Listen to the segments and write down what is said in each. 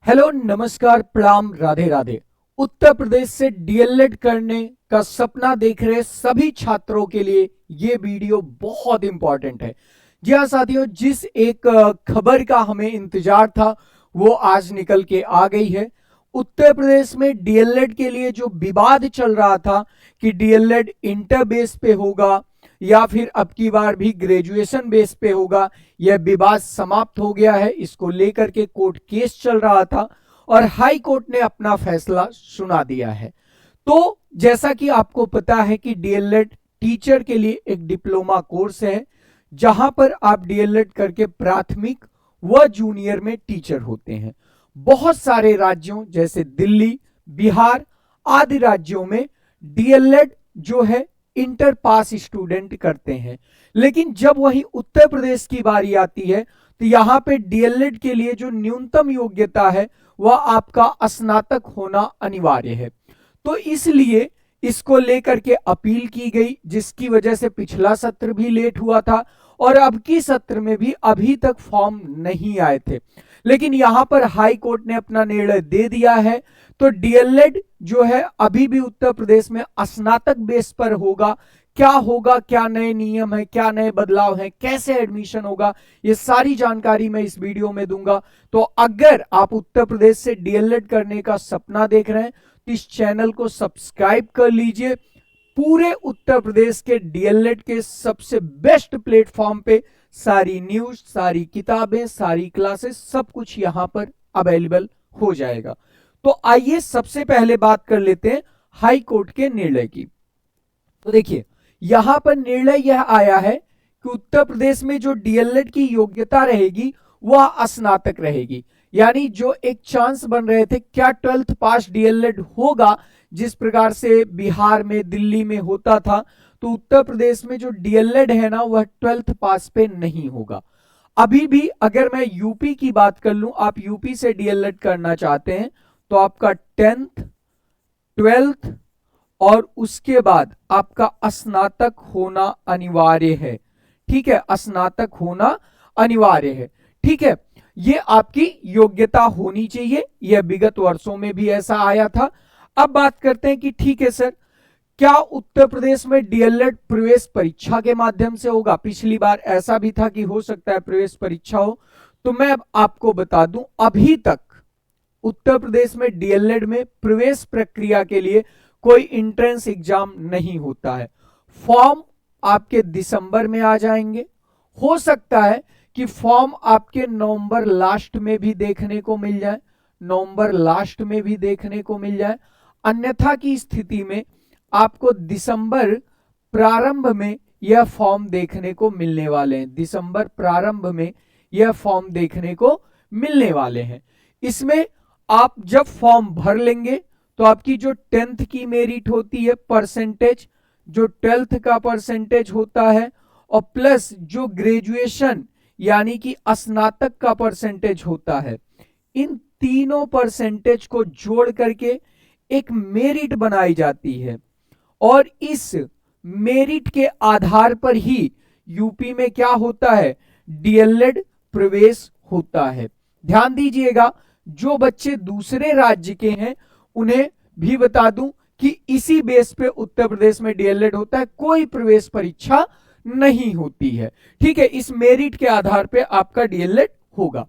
Hello, नमस्कार, प्रणाम, राधे राधे। उत्तर प्रदेश से डीएलएड करने का सपना देख रहे सभी छात्रों के लिए ये वीडियो बहुत इंपॉर्टेंट है। जी हाँ साथियों, जिस एक खबर का हमें इंतजार था वो आज निकल के आ गई है। उत्तर प्रदेश में डीएलएड के लिए जो विवाद चल रहा था कि डीएलएड इंटर बेस पे होगा या फिर अब की बार भी ग्रेजुएशन बेस पे होगा, यह विवाद समाप्त हो गया है। इसको लेकर के कोर्ट केस चल रहा था और हाई कोर्ट ने अपना फैसला सुना दिया है। तो जैसा कि आपको पता है कि डीएलएड टीचर के लिए एक डिप्लोमा कोर्स है, जहां पर आप डीएलएड करके प्राथमिक व जूनियर में टीचर होते हैं। बहुत सारे राज्यों जैसे दिल्ली, बिहार आदि राज्यों में डीएलएड जो है इंटर पास स्टूडेंट करते हैं। लेकिन जब वही उत्तर प्रदेश की बारी आती है तो यहां पे डीएलएड के लिए जो न्यूनतम योग्यता है वह आपका स्नातक होना अनिवार्य है। तो इसलिए इसको लेकर के अपील की गई, जिसकी वजह से पिछला सत्र भी लेट हुआ था और अब की सत्र में भी अभी तक फॉर्म नहीं आए थे। लेकिन यहां पर हाई कोर्ट ने अपना निर्णय दे दिया है। तो डीएलएड जो है अभी भी उत्तर प्रदेश में स्नातक बेस पर होगा। क्या होगा, क्या नए नियम है, क्या नए बदलाव है, कैसे एडमिशन होगा, ये सारी जानकारी मैं इस वीडियो में दूंगा। तो अगर आप उत्तर प्रदेश से डीएलएड करने का सपना देख रहे हैं तो इस चैनल को सब्सक्राइब कर लीजिए। पूरे उत्तर प्रदेश के डीएलएड के सबसे बेस्ट प्लेटफॉर्म पे सारी न्यूज, सारी किताबें, सारी क्लासेस, सब कुछ यहां पर अवेलेबल हो जाएगा। तो आइए सबसे पहले बात कर लेते हैं हाई कोर्ट के निर्णय की। तो देखिए, यहां पर निर्णय यह आया है कि उत्तर प्रदेश में जो डीएलएड की योग्यता रहेगी वह स्नातक रहेगी। यानी जो एक चांस बन रहे थे क्या 12th पास डीएलएड होगा, जिस प्रकार से बिहार में, दिल्ली में होता था, तो उत्तर प्रदेश में जो डीएलएड है ना वह 12th पास पे नहीं होगा। अभी भी अगर मैं यूपी की बात कर लूं, आप यूपी से डीएलएड करना चाहते हैं तो आपका 10th, 12th और उसके बाद आपका स्नातक होना अनिवार्य है। ठीक है, स्नातक होना अनिवार्य है। ठीक है, ये आपकी योग्यता होनी चाहिए। यह विगत वर्षों में भी ऐसा आया था। अब बात करते हैं कि ठीक है सर, क्या उत्तर प्रदेश में डीएलएड प्रवेश परीक्षा के माध्यम से होगा? पिछली बार ऐसा भी था कि हो सकता है प्रवेश परीक्षा हो। तो मैं अब आपको बता दूं, अभी तक उत्तर प्रदेश में डीएलएड में प्रवेश प्रक्रिया के लिए कोई एंट्रेंस एग्जाम नहीं होता है। फॉर्म आपके दिसंबर में आ जाएंगे। हो सकता है कि फॉर्म आपके नवंबर लास्ट में भी देखने को मिल जाए, नवंबर लास्ट में भी देखने को मिल जाए। अन्यथा की स्थिति में आपको दिसंबर प्रारंभ में यह फॉर्म देखने को मिलने वाले हैं। दिसंबर प्रारंभ में यह फॉर्म देखने को मिलने वाले हैं। इसमें आप जब फॉर्म भर लेंगे तो आपकी जो 10th की मेरिट होती है परसेंटेज, जो 12th का परसेंटेज होता है, और प्लस जो ग्रेजुएशन यानी कि स्नातक का परसेंटेज होता है, इन तीनों परसेंटेज को जोड़ करके एक मेरिट बनाई जाती है। और इस मेरिट के आधार पर ही यूपी में क्या होता है, डीएलएड प्रवेश होता है। ध्यान दीजिएगा, जो बच्चे दूसरे राज्य के हैं उन्हें भी बता दूं कि इसी बेस पे उत्तर प्रदेश में डीएलएड होता है, कोई प्रवेश परीक्षा नहीं होती है। ठीक है, इस मेरिट के आधार पे आपका डीएलएड होगा।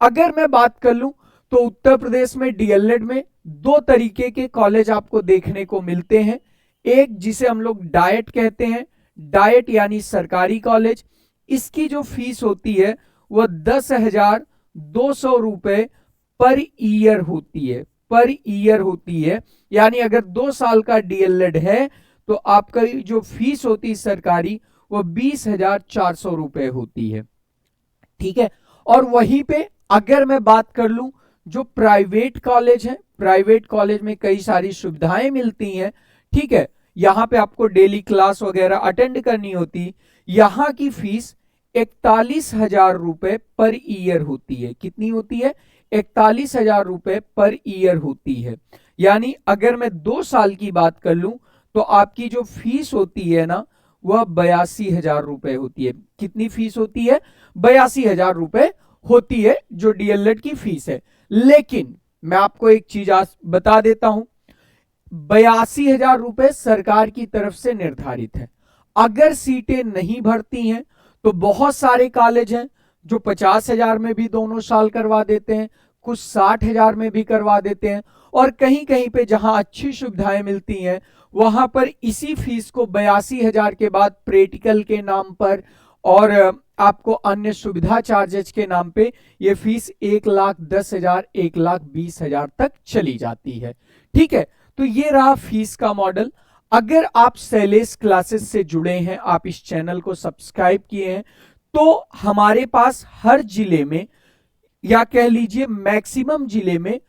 अगर मैं बात कर लूं तो उत्तर प्रदेश में डीएलएड में दो तरीके के कॉलेज आपको देखने को मिलते हैं। एक जिसे हम लोग डाइट कहते हैं, डाइट यानी सरकारी कॉलेज। इसकी जो फीस होती है वह 10,200 रुपए पर ईयर होती है, पर ईयर होती है। यानी अगर 2 साल का डीएलएड है तो आपका जो फीस होती है सरकारी वो 20,400 रुपए होती है। ठीक है, और वहीं पे अगर मैं बात कर लूं जो प्राइवेट कॉलेज है, प्राइवेट कॉलेज में कई सारी सुविधाएं मिलती हैं। ठीक है, यहां पे आपको डेली क्लास वगैरह अटेंड करनी होती। यहां की फीस 41,000 रुपए पर ईयर होती है। कितनी होती है? 41,000 रुपए पर ईयर होती है। यानी अगर मैं 2 साल की बात कर लूं तो आपकी जो फीस होती है ना वह 82,000 रुपए होती है। कितनी फीस होती है? 82,000 रुपए होती है जो डीएलएड की फीस है। लेकिन मैं आपको एक चीज आज बता देता हूं, 82,000 रुपए सरकार की तरफ से निर्धारित है। अगर सीटें नहीं भरती हैं तो बहुत सारे कॉलेज हैं जो 50,000 में भी दोनों साल करवा देते हैं, कुछ 60,000 में भी करवा देते हैं, और कहीं कहीं पे जहां अच्छी सुविधाएं मिलती हैं वहां पर इसी फीस को 82,000 के बाद प्रैक्टिकल के नाम पर और आपको अन्य सुविधा चार्जेज के नाम पे ये फीस 1,10,000 1,20,000 तक चली जाती है। ठीक है, तो ये रहा फीस का मॉडल। अगर आप शैलेश क्लासेस से जुड़े हैं, आप इस चैनल को सब्सक्राइब किए हैं, तो हमारे पास हर जिले में या कह लीजिए मैक्सिमम जिले में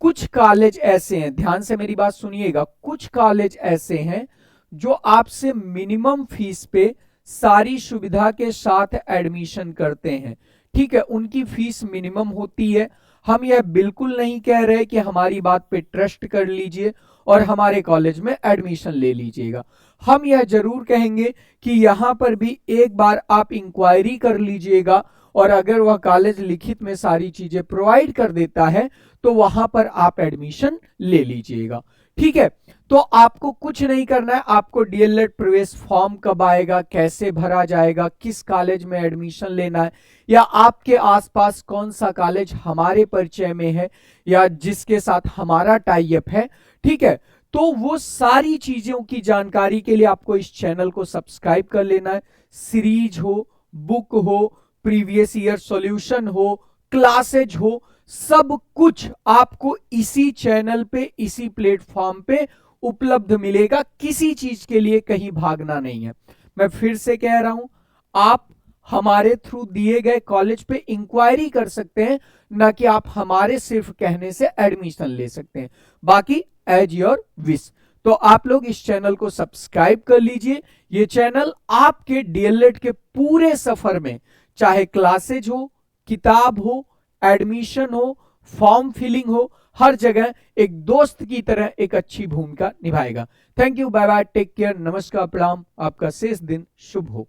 कुछ कॉलेज ऐसे हैं, ध्यान से मेरी बात सुनिएगा, कुछ कॉलेज ऐसे हैं जो आपसे मिनिमम फीस पे सारी सुविधा के साथ एडमिशन करते हैं। ठीक है, उनकी फीस मिनिमम होती है। हम यह बिल्कुल नहीं कह रहे कि हमारी बात पे ट्रस्ट कर लीजिए और हमारे कॉलेज में एडमिशन ले लीजिएगा। हम यह जरूर कहेंगे कि यहां पर भी एक बार आप इंक्वायरी कर लीजिएगा, और अगर वह कॉलेज लिखित में सारी चीजें प्रोवाइड कर देता है तो वहां पर आप एडमिशन ले लीजिएगा। ठीक है, तो आपको कुछ नहीं करना है, आपको डीएलएड प्रवेश फॉर्म कब आएगा, कैसे भरा जाएगा, किस कॉलेज में एडमिशन लेना है, या आपके आसपास कौन सा कॉलेज हमारे परिचय में है या जिसके साथ हमारा टाई अप है, ठीक है, तो वो सारी चीजों की जानकारी के लिए आपको इस चैनल को सब्सक्राइब कर लेना है। सीरीज हो, बुक हो, प्रीवियस ईयर सॉल्यूशन हो, क्लासेज हो, सब कुछ आपको इसी चैनल पे, इसी प्लेटफॉर्म पे उपलब्ध मिलेगा। किसी चीज के लिए कहीं भागना नहीं है। मैं फिर से कह रहा हूं, आप हमारे थ्रू दिए गए कॉलेज पे इंक्वायरी कर सकते हैं, ना कि आप हमारे सिर्फ कहने से एडमिशन ले सकते हैं। बाकी एज योर विश। तो आप लोग इस चैनल को सब्सक्राइब कर लीजिए। ये चैनल आपके डीएलएड के पूरे सफर में, चाहे क्लासेज हो, किताब हो, एडमिशन हो, फॉर्म फिलिंग हो, हर जगह एक दोस्त की तरह एक अच्छी भूमिका निभाएगा। Thank you, bye bye, take care, नमस्कार, प्रणाम, आपका शेष दिन शुभ हो।